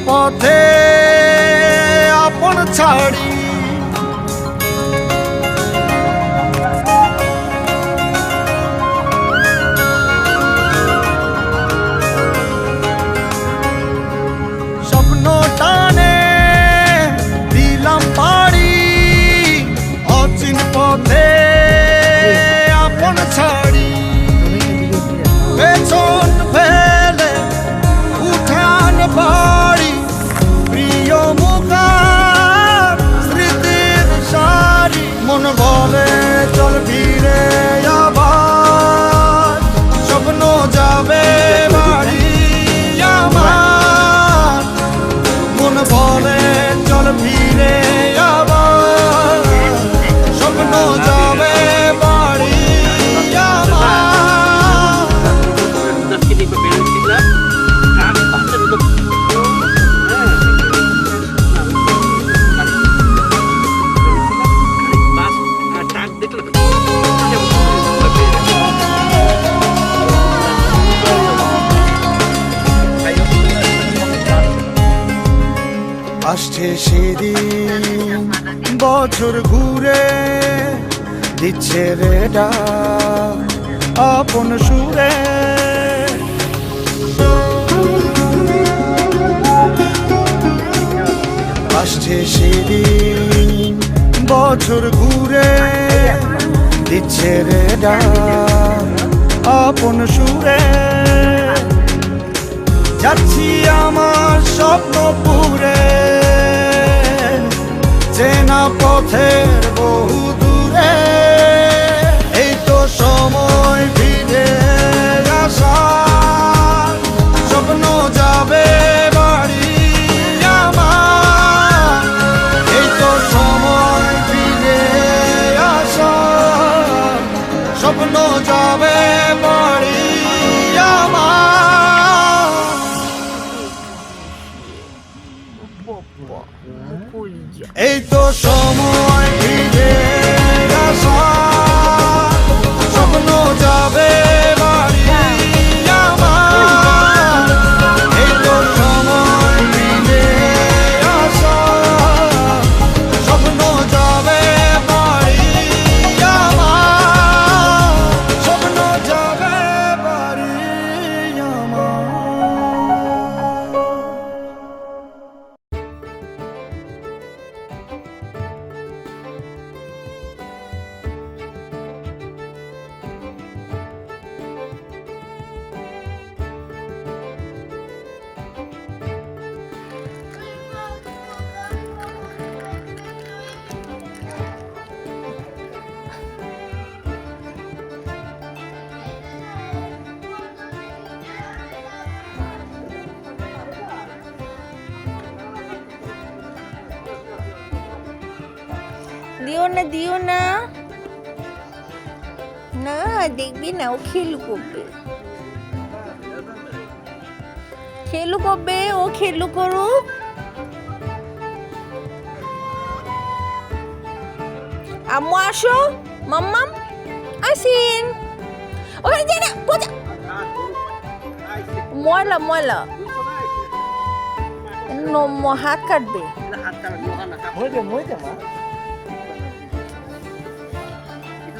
পথে আপন ছাড়ি স্বপ্ন টানে দিলাম পাড়ি অচিন পথে আপন ছাড়ি পেছন ফেলে উঠান বাড়ি প্রিয় মুখার স্মৃতির সারি মন বলে চল ফিরে আবার স্বপ্ন যাবে বাড়ি আমার মন বলে চল ফিরে আবার স্বপ্ন যাবে বাড়ি আসছে সেদিন বছর ঘুরে দিচ্ছে রে ডাক আপন সুরে আসছে সেদিন বছর ঘুরে দিচ্ছে রে ডাক আপন সুরে যাচ্ছি আমার স্বপ্ন পুরে চেনা পথের বহু দূরে এই তো সময় ফিরে আসার স্বপ্ন যাবে বাড়ি আমার এই তো সময় ফিরে আসার স্বপ্ন যাবে বাড়ি আমার এই তো সময় ফিরে আসার স্বপ্ন যাবে বাড়ি আমার এই তো সময় ফিরে আসার স্বপ্ন যাবে বাড়ি আমার স্বপ্ন যাবে বাড়ি আমার দিও না না দেখবি না ও খেলু করবে ও খেলু করুক আম্মু আসো মাম্মাম আসিন ওখানে যাই না ময়লা হাত কাটবে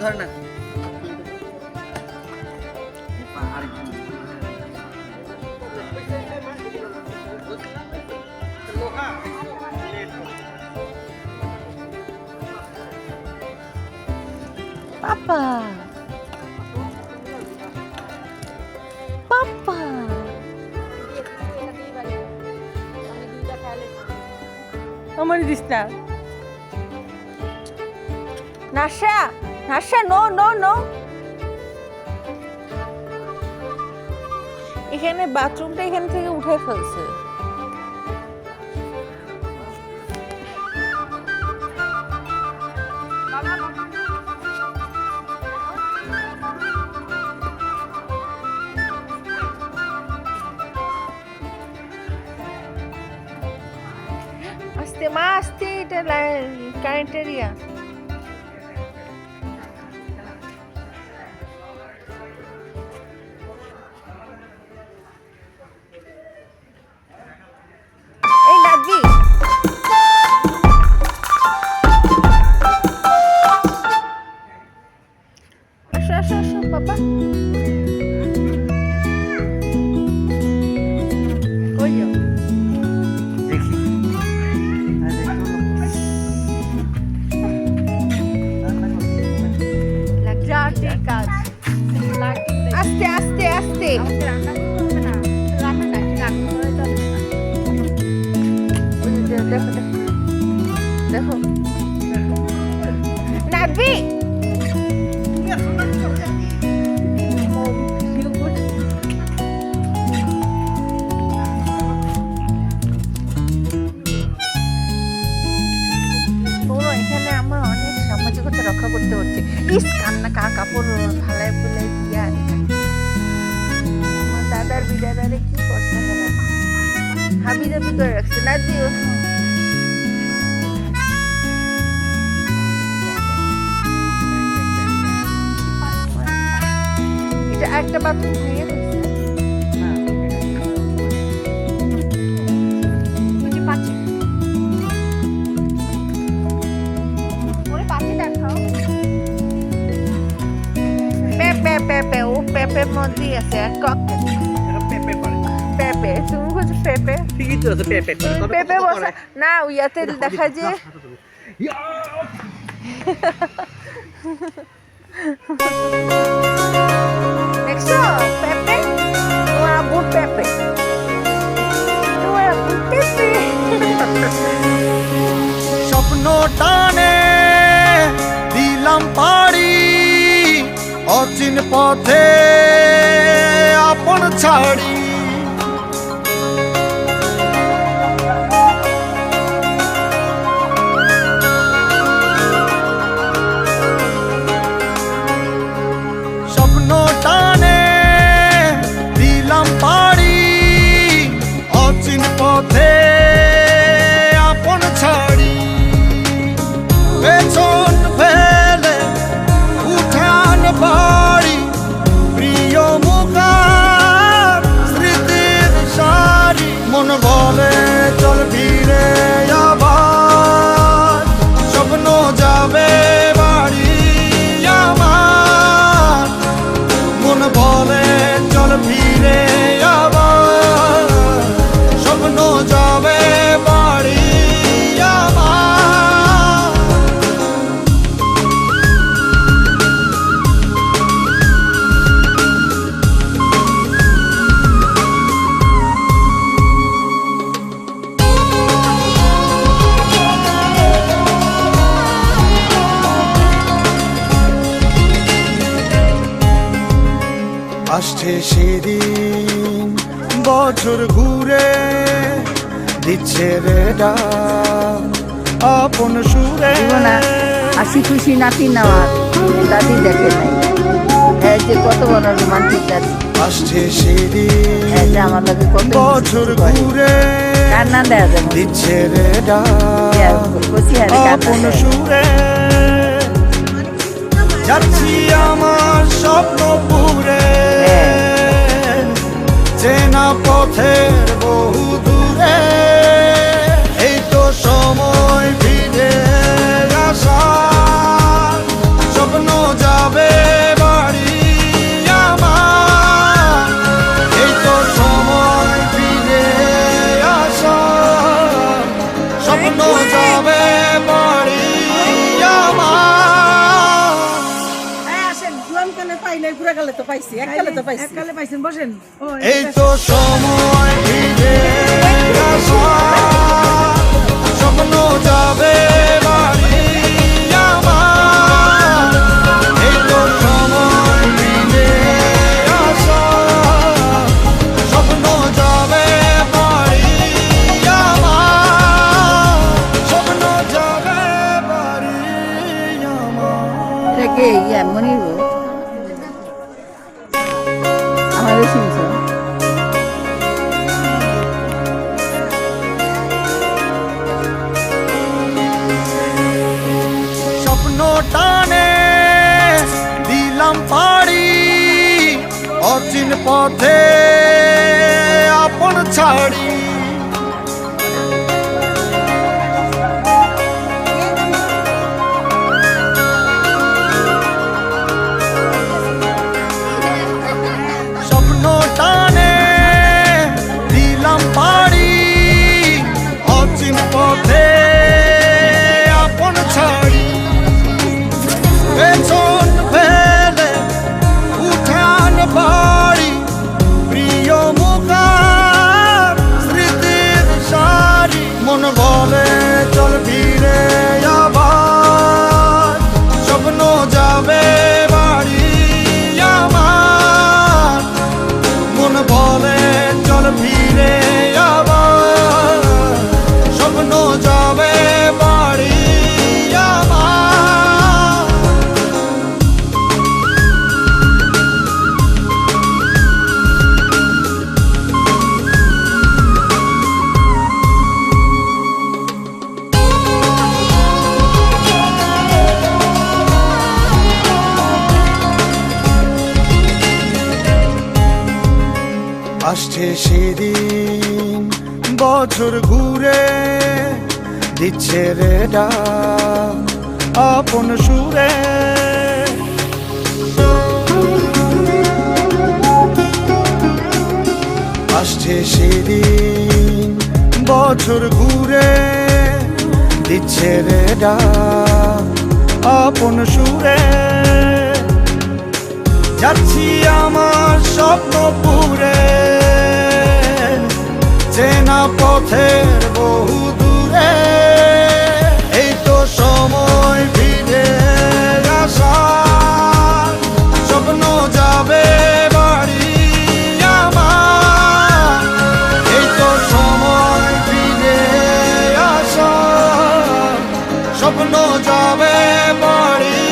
ধর না পাপা আমার দিস না নাশা নো এখানে বাথরুমটা এখান থেকে উঠে ফেলছে আস্তে এটা কারেন্ট এরিয়া আসো আসো বাবা কই যাও দেখি আরে দেখো লাগাতে কাজ আস্তে আস্তে আস্তে রান্না করবে না রান্না না রান্না করে যাবে দেখো দেখো নাবি এখানে আমার অনেক সামাজিকতা রক্ষা করতে হচ্ছে ইস কান্না কাপড় ফালাই ফুলাই দিয়া আমার দাদার বিদাদারে কি করছে হাবি জাবি করে রাখছে না দিও এটা একটা বাথরুম ভেঙে ফেলছে বুঝি পাচ্ছি ওরে পাচ্ছি দেখাও পেপে ও পেপের মধ্যেই আছে কক এটা পেপে করে পেপে তুমি বলছো পেপে ঠিকই তো আছে পেপে পেপে বসা না ইয়াতে দেখা যে দেখছো পেপে ওরা বুট পেপে ওরা বুট পেপে স্বপ্ন টানে দিলাম পাড়ি অচিন পথে আপন ছাড়ি স্বপ্ন টানে দিলাম পাড়ি অচিন পথে আপন ছাড়ি পেছন ফেলে উঠান বাড়ি প্রিয় মুখার স্মৃতির সারি মন বলে চল ফিরে আবার স্বপ্ন যাবে বাড়ি আমার মন বলে চল ফিরে আবার স্বপ্ন যাবে বাড়ি আমার আসছে সেদিন বছর ঘুরে দিচ্ছে রে ডাক আপন সুরে জীবনা হাসি খুশি নাতি নেওয়ার দাদি দেখে নাই এই যে কত বড় রোমান্টিক আছে আসছে সেদিন এই যে আমার লাগে কত বছর ঘুরে কান্না দেয়া যাবে দিচ্ছে রে ডাক খুশি হারে আপন কান্না সুরে যাচ্ছি আমার স্বপ্ন পুরে চেনা পথের বহু দূরে এই তো সময় ফিরে আসার স্বপ্ন যাবে বাড়ি আমার এই তো সময় ফিরে আসার স্বপ্ন যাবে বাড়ি আমার আসেন জুয়ান কালে পাইলে পুরা কালে তো পাইছি এককালে তো পাইছি এককালে পাইছেন বসেন এই তো সময় ফিরে আসার স্বপ্ন যাবে বাড়ি আমার এই তো সময় ফিরে আসার স্বপ্ন যাবে বাড়ি আমার স্বপ্ন যাবে বাড়ি আমার এটা কে ইয়া মনির আমাদের শুনছো স্বপ্ন টানে দিলাম পাড়ি অচিন পথে আপন ছাড়ি আসছে সেদিন বছর ঘুরে দিচ্ছে রে ডাক আপন সুরে। আসছে সেদিন বছর ঘুরে দিচ্ছে রে ডাক আপন সুরে। যাচ্ছি আমার স্বপ্ন পুরে চেনা পথের বহু দূরে। এই তো সময় ফিরে আসার, স্বপ্ন যাবে বাড়ি আমার। এই তো সময় ফিরে আসার, স্বপ্ন যাবে বাড়ি